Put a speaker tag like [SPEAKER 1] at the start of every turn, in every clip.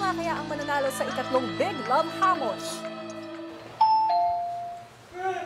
[SPEAKER 1] nga kaya ang mananalo sa ikatlong Big Love Hamon?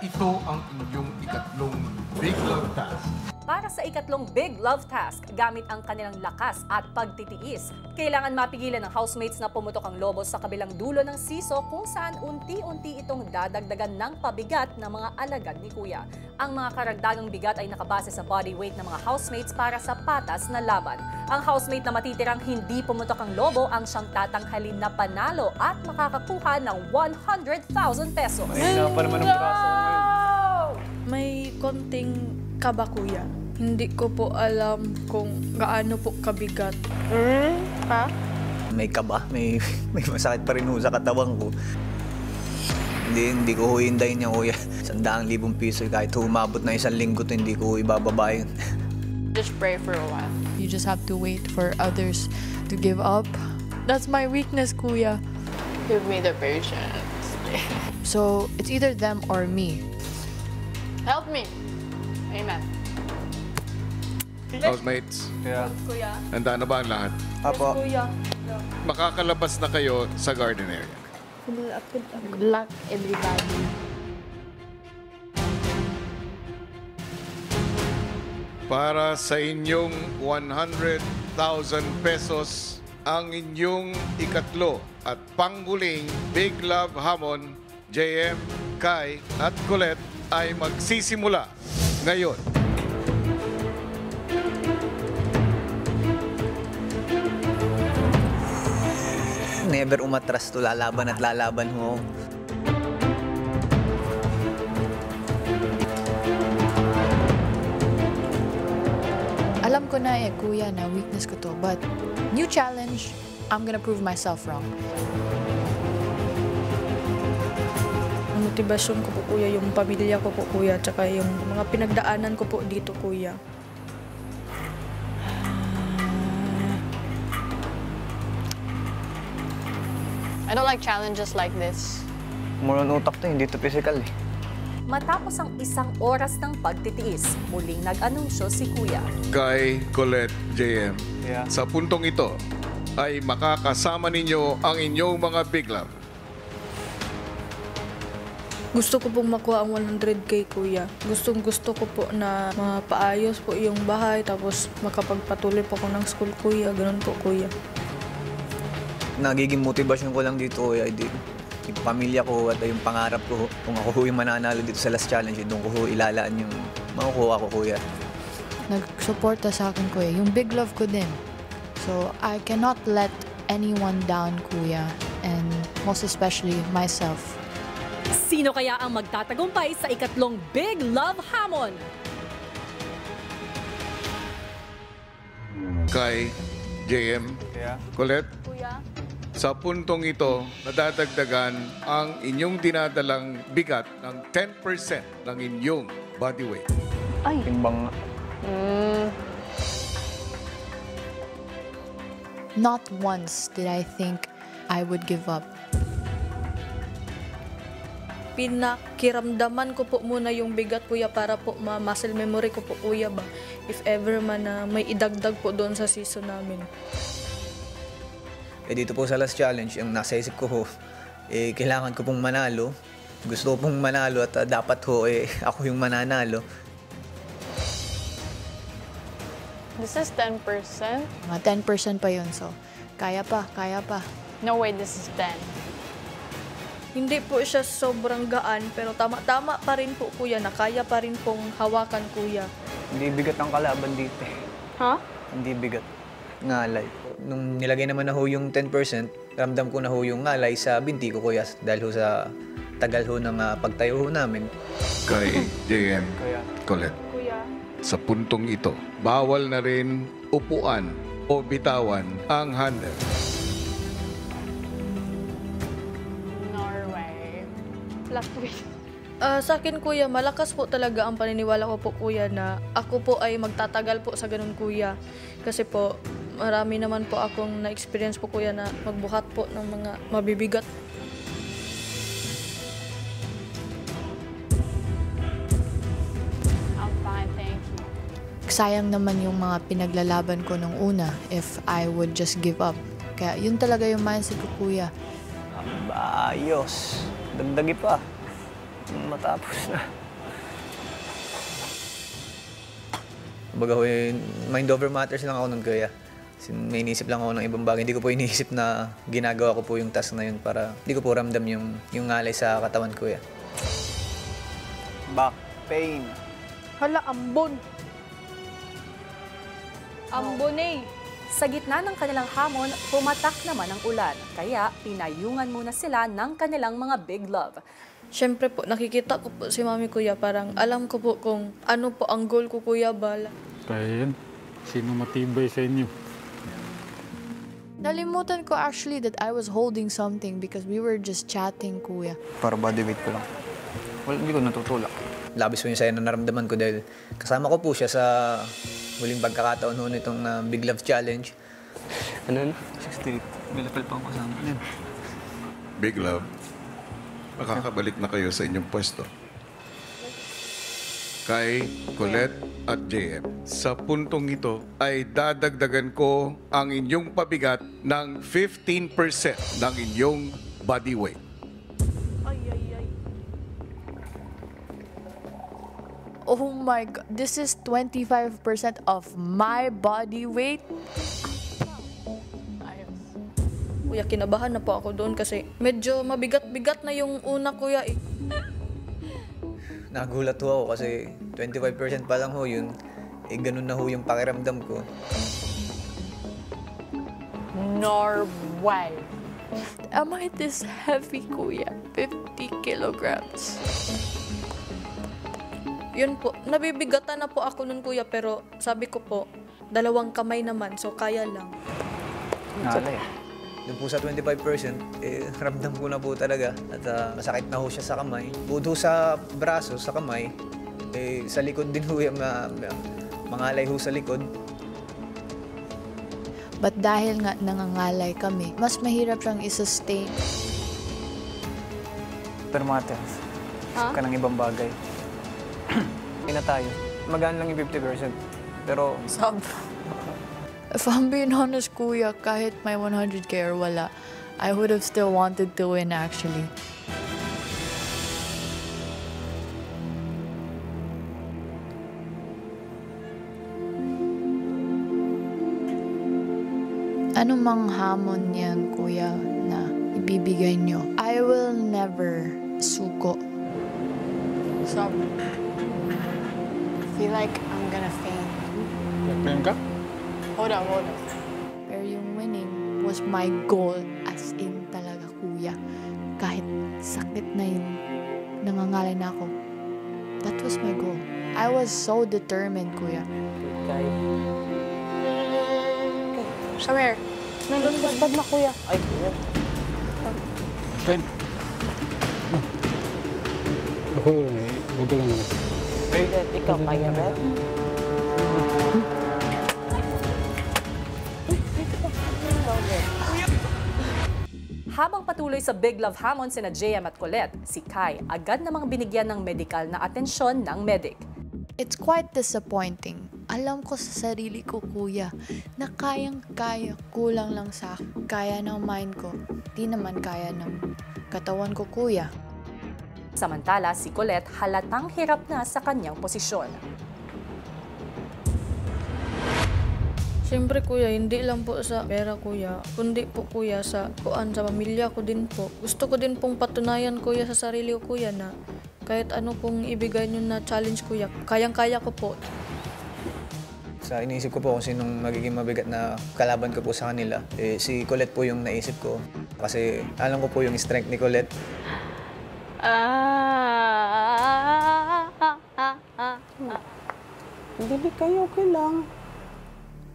[SPEAKER 2] Ito ang inyong ikatlong Big Love Task.
[SPEAKER 1] Para sa ikatlong Big Love Task, gamit ang kanilang lakas at pagtitiis, kailangan mapigilan ng housemates na pumutok ang lobo sa kabilang dulo ng siso kung saan unti-unti itong dadagdagan ng pabigat ng mga alagad ni Kuya. Ang mga karagdagang bigat ay nakabase sa body weight ng mga housemates para sa patas na laban. Ang housemate na matitirang hindi pumutok ang lobo ang siyang tatanghalin na panalo at makakakuha ng 100,000 pesos.
[SPEAKER 3] Mahina pa naman ang braso mo.
[SPEAKER 4] May konting kaba, Kuya. Hindi ko po alam kung gaano po kabigat. Ha?
[SPEAKER 3] May kaba, may masakit pa rin ho sa katawan ko. Hindi ko huindayin niya, Kuya. 100,000 piso, kahit humabot na 1 linggo to, hindi ko ibababa yun.
[SPEAKER 5] Just pray for a while. You just have to wait for others to give up. That's my weakness, Kuya. Give me the patience. So, it's either them or me. Help me. Amen.
[SPEAKER 6] Housemates,
[SPEAKER 4] Kuya.
[SPEAKER 6] handa na ba ang lahat?
[SPEAKER 3] Apo.
[SPEAKER 4] Kuya.
[SPEAKER 6] Makakalabas na kayo sa garden area.
[SPEAKER 5] Good luck, everybody.
[SPEAKER 6] Para sa inyong 100,000 pesos, ang inyong ikatlo at panghuling Big Love Hamon, JM, Kai at Colette ay magsisimula ngayon.
[SPEAKER 3] Never umatras to, lalaban at lalaban mo.
[SPEAKER 5] Alam ko na Kuya, na weakness ko to. But, new challenge, I'm gonna prove myself wrong.
[SPEAKER 4] Ang motibasyon ko po, Kuya, yung pamilya ko po, Kuya, tsaka yung mga pinagdaanan ko po dito, Kuya.
[SPEAKER 5] I don't like challenges like this.
[SPEAKER 3] Murang utak to, hindi to physical eh.
[SPEAKER 1] Matapos ang 1 oras ng pagtitiis, muling nag-anunsyo si Kuya.
[SPEAKER 6] Kai, Colette, JM,
[SPEAKER 3] Yeah.
[SPEAKER 6] sa puntong ito ay makakasama ninyo ang inyong mga Big Love.
[SPEAKER 4] Gusto ko pong makuha ang 100K, Kuya. Gustong-gusto ko po na mapaayos po yung bahay, tapos makapagpatuloy po ako ng school, Kuya. Ganun po, Kuya.
[SPEAKER 3] Nagiging motivasyon ko lang dito, Kuya, yung pamilya ko at yung pangarap ko. Kung ako ho yung mananalo dito sa last challenge, doon ko ho ilalaan yung makukuha ko, Kuya.
[SPEAKER 5] Nagsuporta sa akin, Kuya. Yung big love ko din. So, I cannot let anyone down, Kuya. And most especially myself.
[SPEAKER 1] Sino kaya ang magtatagumpay sa ikatlong Big Love Hamon?
[SPEAKER 6] Kai, JM, Colette,
[SPEAKER 4] Kuya?
[SPEAKER 6] sa puntong ito, nadadagdagan ang inyong dinadalang bigat ng 10% ng inyong body weight.
[SPEAKER 3] Timbang nga.
[SPEAKER 5] Not once did I think I would give up.
[SPEAKER 4] Pinakiramdaman ko po muna yung bigat, Kuya, para po ma-muscle memory ko po, Kuya, ba? If ever man na may idagdag po doon sa season namin.
[SPEAKER 3] Dito po sa last challenge, ang nasa isip ko ho, kailangan ko pong manalo. Gusto ko pong manalo at dapat ho, ako yung mananalo.
[SPEAKER 5] This is 10%? Mga 10% pa yun, so kaya pa. No way, this is 10.
[SPEAKER 4] Hindi po siya sobrang gaan, pero tama-tama pa rin po, Kuya, na kaya pa rin pong hawakan, Kuya.
[SPEAKER 3] Hindi bigat ang kalaban dito.
[SPEAKER 4] Ha?
[SPEAKER 3] Hindi bigat. Ngalay. Nung nilagay naman na ho yung 10%, ramdam ko na ho yung ngalay sa binti ko, Kuya, dahil ho sa tagal ho ng pagtayo ho namin.
[SPEAKER 6] Kai, JM, Colette,
[SPEAKER 4] Kuya.
[SPEAKER 6] sa puntong ito, bawal na rin upuan o bitawan ang handle.
[SPEAKER 5] Norway.
[SPEAKER 4] Last week. Sa akin, Kuya, malakas po talaga ang paniniwala ko po, Kuya, na ako po ay magtatagal po sa ganun, Kuya. Kasi po, marami naman po akong na-experience po, Kuya, na magbuhat po ng mga mabibigat.
[SPEAKER 5] I'm fine, thank you. Sayang naman yung mga pinaglalaban ko nung una if I would just give up. Kaya yun talaga yung mindset ko, kuya.
[SPEAKER 3] Ayos. Dagdagi pa. Matapos na. Kumbaga, mind over matters lang ako nun, kuya. May iniisip lang ako ng ibang bagay. Hindi ko po iniisip na ginagawa ko po yung task na yun para hindi ko po ramdam yung ngalay sa katawan, kuya. Back pain.
[SPEAKER 4] Hala, ambon. Ambon eh.
[SPEAKER 1] Sa gitna ng kanilang hamon, pumatak naman ang ulan. Kaya pinayungan muna sila ng kanilang mga big love.
[SPEAKER 4] Siyempre po, nakikita ko po si mami kuya, parang alam ko po kung ano po ang goal ko kuya bala.
[SPEAKER 7] Kaya yan, sino matibay sa inyo?
[SPEAKER 5] Nalimutan ko actually that I was holding something because we were just chatting, kuya.
[SPEAKER 3] Para body weight ko lang. Well, hindi ko natutulak. Labis po yung saya na naramdaman ko dahil kasama ko po siya sa huling pagkakataon ho nitong Big Love Challenge. Ano? 60. May level pa ako kasama.
[SPEAKER 6] Big Love, makakabalik na kayo sa inyong pwesto. Kay Colette at JM, sa puntong ito ay dadagdagan ko ang inyong pabigat ng 15% ng inyong body weight.
[SPEAKER 5] Oh my God, this is 25% of my body weight?
[SPEAKER 4] Kuya, kinabahan na po ako doon kasi medyo mabigat-bigat na yung una kuya eh.
[SPEAKER 3] Nagulat ho ako kasi 25% pa lang ho yun. Eh, ganun na ho yung pakiramdam ko.
[SPEAKER 5] Norway. Am I this heavy, kuya? 50 kilograms.
[SPEAKER 4] Yun po, nabibigatan na po ako nun kuya pero sabi ko po, 2 kamay naman so kaya lang.
[SPEAKER 3] Nalay. Doon po sa 25%, ramdam ko na po talaga at masakit na ho siya sa kamay. Bukod ho sa braso, sa kamay, sa likod din ho yung mangalay ho sa likod.
[SPEAKER 5] But dahil nga nangangalay kami, mas mahirap siyang i-sustain.
[SPEAKER 3] Pero matters, ka ng ibang bagay. Ina tayo. Magaan lang yung 50%. Pero
[SPEAKER 5] If I'm being honest, kuya, kahit may 100K or wala, I would have still wanted to win actually. Ano mang hamon yan, kuya, na ibibigay nyo, I will never suko.
[SPEAKER 8] Feel like I'm gonna faint.
[SPEAKER 7] Pain ka?
[SPEAKER 8] Hold on.
[SPEAKER 5] Pero yung winning was my goal, as in talaga, kuya. Kahit sakit na yun, nangangalay na ako. That was my goal. I was so determined, kuya.
[SPEAKER 8] Come here. Nandun bad na kuya. Ay, kuya.
[SPEAKER 7] Pain. Ako, huwag lang naman.
[SPEAKER 8] Ikaw kaya, Red?
[SPEAKER 1] Habang patuloy sa big love hamon sina JM at Colette, si Kai agad namang binigyan ng medikal na atensyon ng medic.
[SPEAKER 5] It's quite disappointing. Alam ko sa sarili ko, kuya, na kayang-kaya, kulang lang sa kaya ng mind ko. Di naman kaya ng katawan ko, kuya.
[SPEAKER 1] Samantala, si Colette halatang hirap na sa kanyang posisyon.
[SPEAKER 4] Siyempre kuya, hindi lang po sa pera kuya, kundi po kuya sa pamilya ko din po. Gusto ko din pong patunayan kuya sa sarili ko kuya na kahit ano pong ibigay nyo na challenge kuya, kayang-kaya ko po.
[SPEAKER 3] Sa iniisip ko po kung sinong magiging mabigat na kalaban ko po sa kanila, si Colette po yung naisip ko. Kasi alam ko po yung strength ni Colette.
[SPEAKER 8] Hindi kayo, okay lang.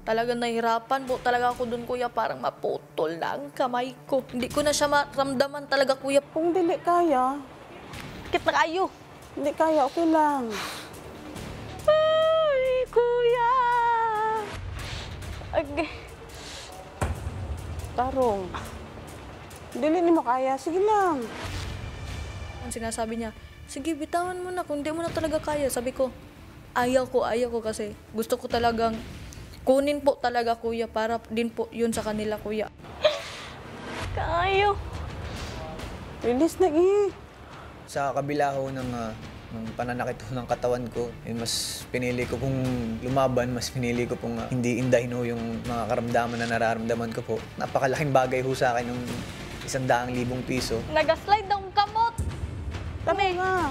[SPEAKER 4] Talagang nahirapan po talaga ako dun kuya, parang maputol na ang kamay ko. Hindi ko na siya maramdaman talaga kuya.
[SPEAKER 8] Kung dili kaya,
[SPEAKER 4] Sakit na kayo.
[SPEAKER 8] hindi kaya, okay lang.
[SPEAKER 4] Ay, kuya! Okay.
[SPEAKER 8] Tarong. Dili ni mo kaya, sige lang.
[SPEAKER 4] Ang sinasabi niya, sige, bitawan mo na kung di mo na talaga kaya. Sabi ko, ayaw ko kasi gusto ko talagang kunin po talaga kuya para din po yun sa kanila kuya.
[SPEAKER 8] Kaayo. Release na
[SPEAKER 3] Sa kabila ho ng pananakit ho ng katawan ko, mas pinili ko pong lumaban, mas pinili ko pong hindi indahin ho yung mga karamdaman na nararamdaman ko po. Napakalaking bagay ho sa akin ng 100,000 piso.
[SPEAKER 4] Nag-slide ng kamot.
[SPEAKER 8] Tama nga.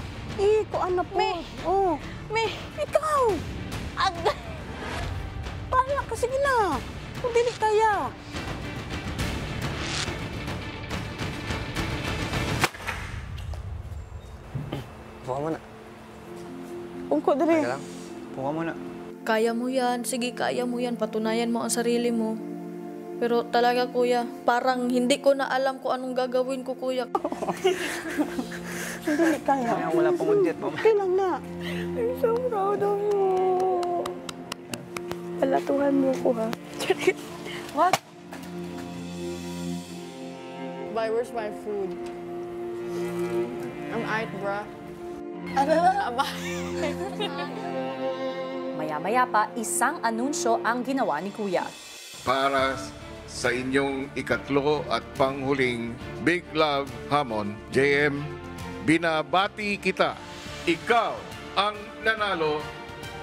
[SPEAKER 8] Ko ano po? Oh. Ikaw! Pala ka, sige na. Kung dili kaya.
[SPEAKER 3] Puka mo na.
[SPEAKER 8] Ungko diri.
[SPEAKER 3] Teka lang. Puka mo na.
[SPEAKER 4] Kaya mo yan. Sige, kaya mo yan. Patunayan mo ang sarili mo. Pero talaga, kuya, parang hindi ko na alam kung anong gagawin ko, kuya.
[SPEAKER 8] Dili kaya.
[SPEAKER 3] Wala pong udyat, mama.
[SPEAKER 8] Okay lang na. I'm so proud of you. Palatuhan mo ko, ha?
[SPEAKER 5] What? Bye, where's my food? I'm out, bruh.
[SPEAKER 1] Maya-maya pa, isang anunsyo ang ginawa ni Kuya.
[SPEAKER 6] Para sa inyong ikatlo at panghuling Big Love Hamon, JM, binabati kita. Ikaw ang nanalo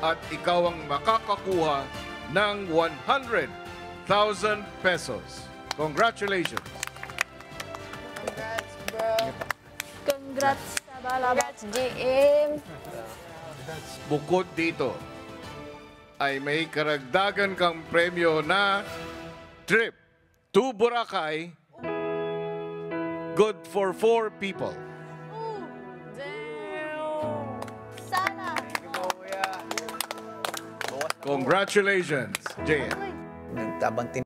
[SPEAKER 6] at ikaw ang makakakuha ng 100,000 pesos. Congratulations!
[SPEAKER 5] Congrats, bro.
[SPEAKER 4] Congrats sa balabas.
[SPEAKER 8] JM.
[SPEAKER 6] Bukod dito, ay may karagdagan kang premyo na trip to Boracay, good for 4 people.
[SPEAKER 4] Sana.
[SPEAKER 6] Congratulations, JM.
[SPEAKER 3] Nagtabang